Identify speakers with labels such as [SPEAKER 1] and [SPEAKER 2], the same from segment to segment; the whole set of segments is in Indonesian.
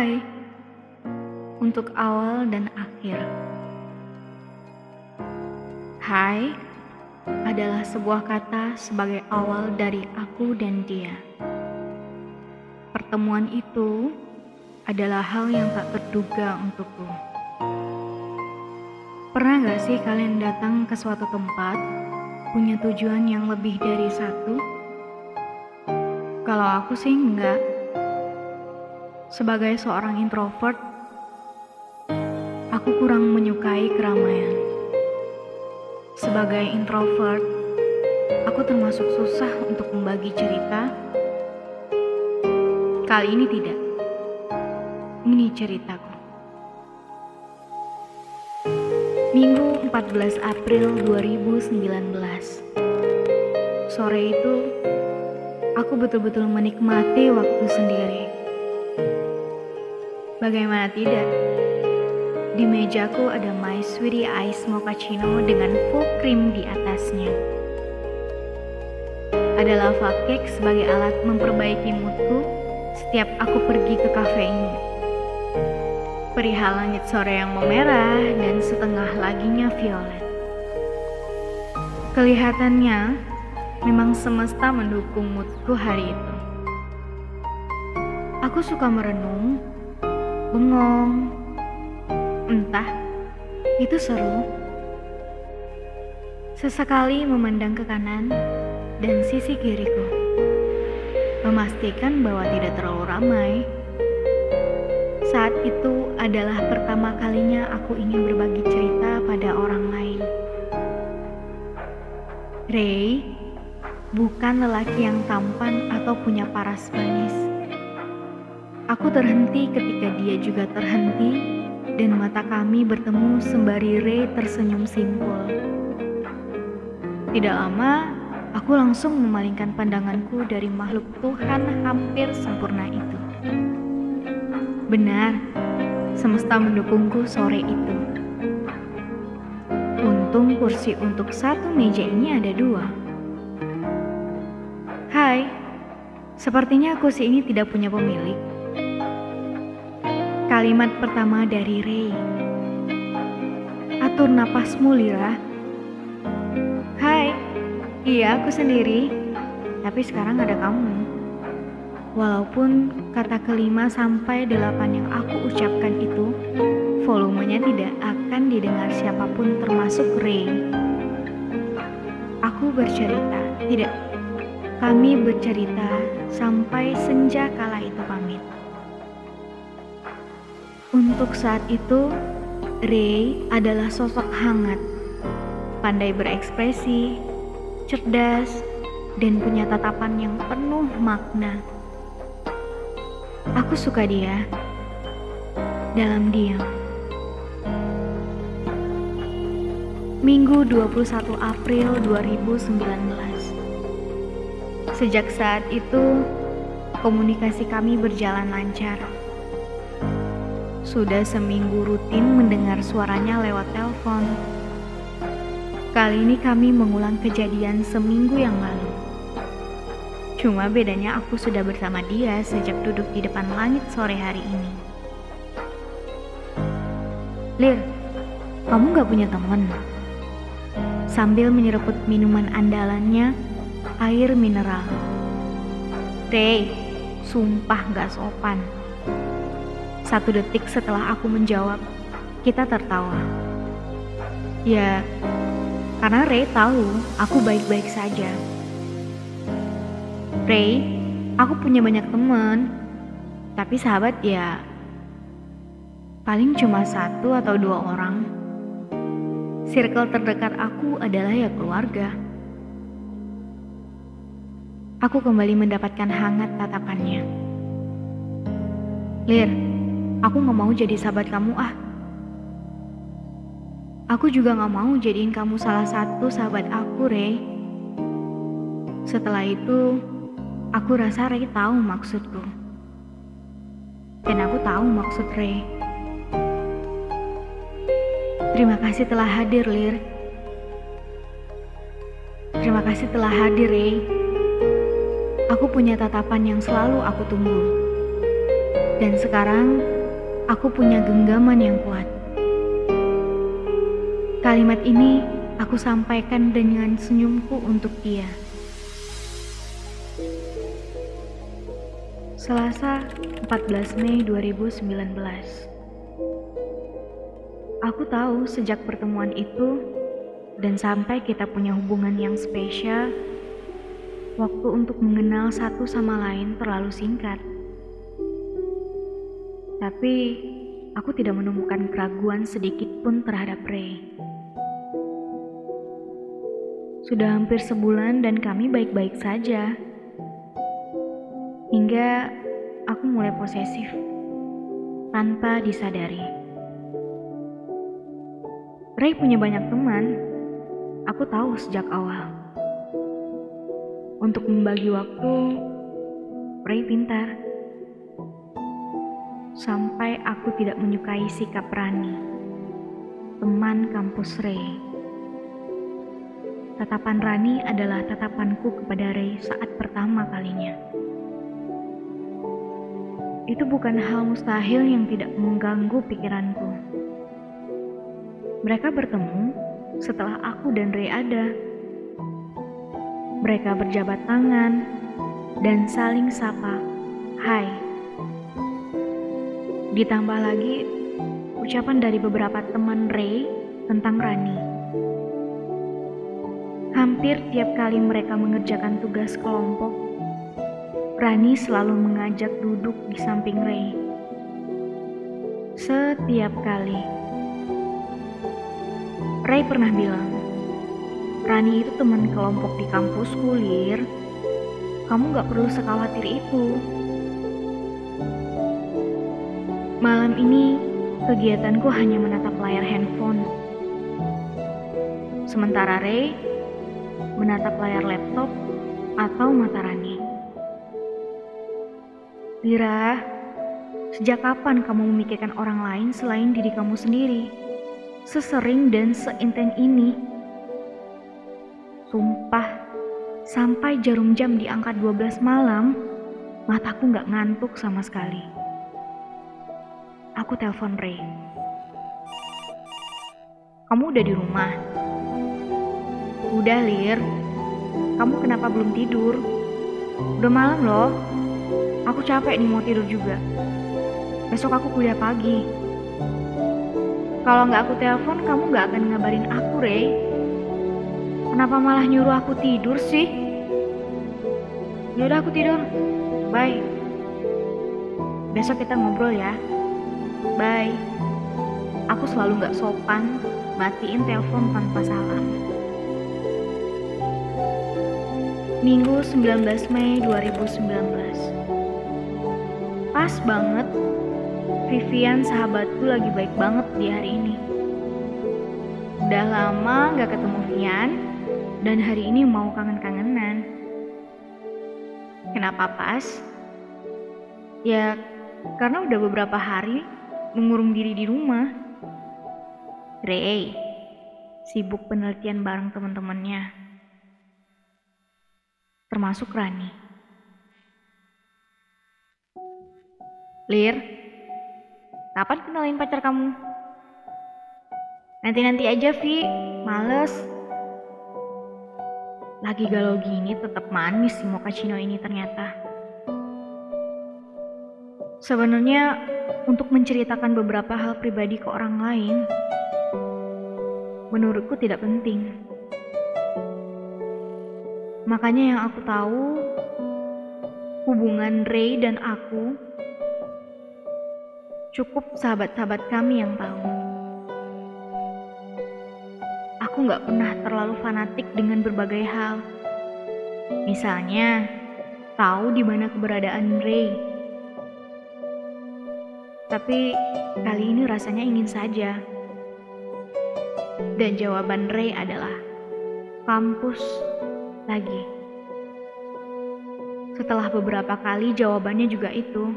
[SPEAKER 1] Hai, untuk awal dan akhir. Hai adalah sebuah kata sebagai awal dari aku dan dia. Pertemuan itu adalah hal yang tak terduga untukku. Pernah gak sih kalian datang ke suatu tempat, punya tujuan yang lebih dari satu? Kalau aku sih enggak. Sebagai seorang introvert, aku kurang menyukai keramaian. Sebagai introvert, aku termasuk susah untuk membagi cerita. Kali ini tidak. Ini ceritaku. Minggu 14 April 2019. Sore itu, aku betul-betul menikmati waktu sendiri. Bagaimana tidak? Di mejaku ada My Sweetie Ice Mochaccino dengan full cream di atasnya. Ada lava cake sebagai alat memperbaiki moodku setiap aku pergi ke kafe ini. Perihal langit sore yang memerah dan setengah laginya violet. Kelihatannya memang semesta mendukung moodku hari itu. Aku suka merenung, bengong, entah, itu seru. Sesekali memandang ke kanan dan sisi kiriku, memastikan bahwa tidak terlalu ramai. Saat itu adalah pertama kalinya aku ingin berbagi cerita pada orang lain. Ray bukan lelaki yang tampan atau punya paras manis. Aku terhenti ketika dia juga terhenti dan mata kami bertemu sembari Ray tersenyum simpul. Tidak lama, aku langsung memalingkan pandanganku dari makhluk Tuhan hampir sempurna itu. Benar, semesta mendukungku sore itu. Untung kursi untuk satu meja ini ada dua. Hai, sepertinya kursi ini tidak punya pemilik. Kalimat pertama dari Ray. Atur napasmu, Lira. Hai, iya aku sendiri, tapi sekarang ada kamu. Walaupun kata kelima sampai 8 yang aku ucapkan itu, volumenya tidak akan didengar siapapun termasuk Ray. Aku bercerita, tidak, kami bercerita sampai senja kala itu pamit. Untuk saat itu, Ray adalah sosok hangat, pandai berekspresi, cerdas, dan punya tatapan yang penuh makna. Aku suka dia. Dalam diam. Minggu 21 April 2019. Sejak saat itu, komunikasi kami berjalan lancar. Sudah seminggu rutin mendengar suaranya lewat telepon. Kali ini kami mengulang kejadian seminggu yang lalu. Cuma bedanya aku sudah bersama dia sejak duduk di depan langit sore hari ini. Lir, kamu gak punya teman? Sambil menyeruput minuman andalannya, air mineral. Ray, sumpah gak sopan. 1 detik setelah aku menjawab, kita tertawa. Ya, karena Ray tahu aku baik-baik saja. Ray, aku punya banyak teman, tapi sahabat ya paling cuma 1 atau 2 orang. Circle terdekat aku adalah ya keluarga. Aku kembali mendapatkan hangat tatapannya. Lir, aku gak mau jadi sahabat kamu ah. Aku juga gak mau jadiin kamu salah satu sahabat aku, Ray. Setelah itu, aku rasa Ray tahu maksudku. Dan aku tahu maksud Ray. Terima kasih telah hadir, Lir. Terima kasih telah hadir, Ray. Aku punya tatapan yang selalu aku tunggu. Dan sekarang Aku punya genggaman yang kuat. Kalimat ini aku sampaikan dengan senyumku untuk dia. Selasa 14 Mei 2019. Aku tahu sejak pertemuan itu dan sampai kita punya hubungan yang spesial, waktu untuk mengenal satu sama lain terlalu singkat. Tapi aku tidak menemukan keraguan sedikit pun terhadap Ray. Sudah hampir sebulan dan kami baik-baik saja. Hingga aku mulai posesif tanpa disadari. Ray punya banyak teman. Aku tahu sejak awal. Untuk membagi waktu, Ray pintar. Sampai aku tidak menyukai sikap Rani, teman kampus Ray. Tatapan Rani adalah tatapanku kepada Ray saat pertama kalinya. Itu bukan hal mustahil yang tidak mengganggu pikiranku. Mereka bertemu setelah aku dan Ray ada. Mereka berjabat tangan dan saling sapa, "Hai." Ditambah lagi ucapan dari beberapa teman Ray tentang Rani. Hampir tiap kali mereka mengerjakan tugas kelompok, Rani selalu mengajak duduk di samping Ray. Setiap kali. Ray pernah bilang, "Rani itu teman kelompok di kampus kuliah. Kamu gak perlu sekhawatir itu." Malam ini, kegiatanku hanya menatap layar handphone. Sementara Ray menatap layar laptop atau mata Rani. "Lira, sejak kapan kamu memikirkan orang lain selain diri kamu sendiri? Sesering dan seinten ini." Sumpah, sampai jarum jam di angka 12 malam, mataku gak ngantuk sama sekali. Aku telepon Ray. "Kamu udah di rumah?" "Udah, Lir. Kamu kenapa belum tidur? Udah malam loh. Aku capek nih mau tidur juga. Besok aku kuliah pagi." "Kalau nggak aku telepon, kamu nggak akan ngabarin aku, Ray. Kenapa malah nyuruh aku tidur sih?" "Yaudah, aku tidur. Bye. Besok kita ngobrol ya. Bye." Aku selalu nggak sopan matiin telepon tanpa salam. Minggu 19 Mei 2019. Pas banget, Vivian sahabatku lagi baik banget di hari ini. Udah lama gak ketemu Vian, dan hari ini mau kangen-kangenan. Kenapa pas? Ya, karena udah beberapa hari mengurung diri di rumah. Ray sibuk penelitian bareng teman-temannya, termasuk Rani. "Lir, kapan kenalin pacar kamu?" "Nanti-nanti aja, Vi. Males." Lagi galau gini tetap manis si mochaccino ini ternyata. Sebenarnya untuk menceritakan beberapa hal pribadi ke orang lain, menurutku tidak penting. Makanya yang aku tahu, hubungan Ray dan aku cukup sahabat-sahabat kami yang tahu. Aku gak pernah terlalu fanatik dengan berbagai hal. Misalnya, tahu di mana keberadaan Ray. Tapi kali ini rasanya ingin saja. Dan jawaban Ray adalah kampus lagi. Setelah beberapa kali jawabannya juga itu.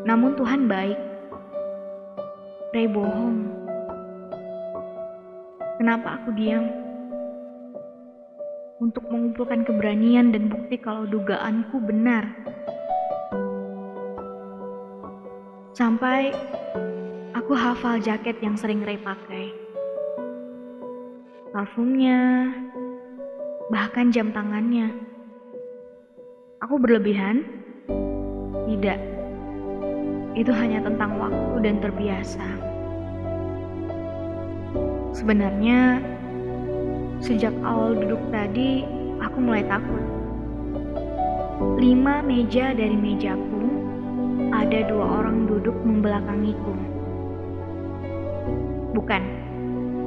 [SPEAKER 1] Namun Tuhan baik. Ray bohong. Kenapa aku diam? Untuk mengumpulkan keberanian dan bukti kalau dugaanku benar. Sampai aku hafal jaket yang sering Ray pakai. Parfumnya, bahkan jam tangannya. Aku berlebihan? Tidak. Itu hanya tentang waktu dan terbiasa. Sebenarnya, sejak awal duduk tadi, aku mulai takut. 5 meja dari mejaku, ada 2 orang duduk membelakangiku. Bukan,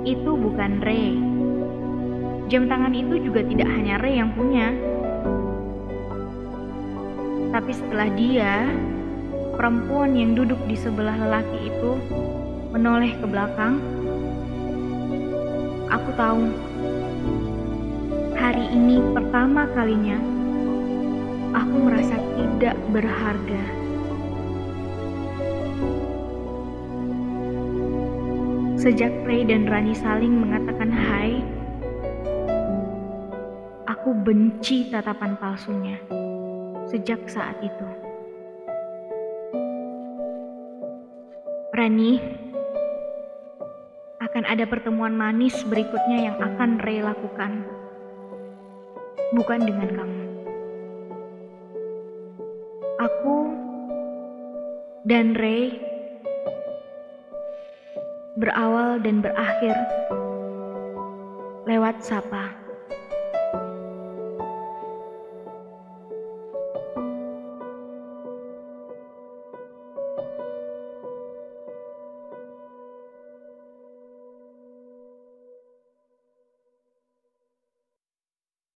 [SPEAKER 1] itu bukan Ray. Jam tangan itu juga tidak hanya Ray yang punya. Tapi setelah dia, perempuan yang duduk di sebelah lelaki itu menoleh ke belakang, aku tahu hari ini pertama kalinya aku merasa tidak berharga. Sejak Ray dan Rani saling mengatakan hai, aku benci tatapan palsunya. Sejak saat itu, Rani, akan ada pertemuan manis berikutnya yang akan Ray lakukan. Bukan dengan kamu. Aku dan Ray berawal dan berakhir lewat sapa.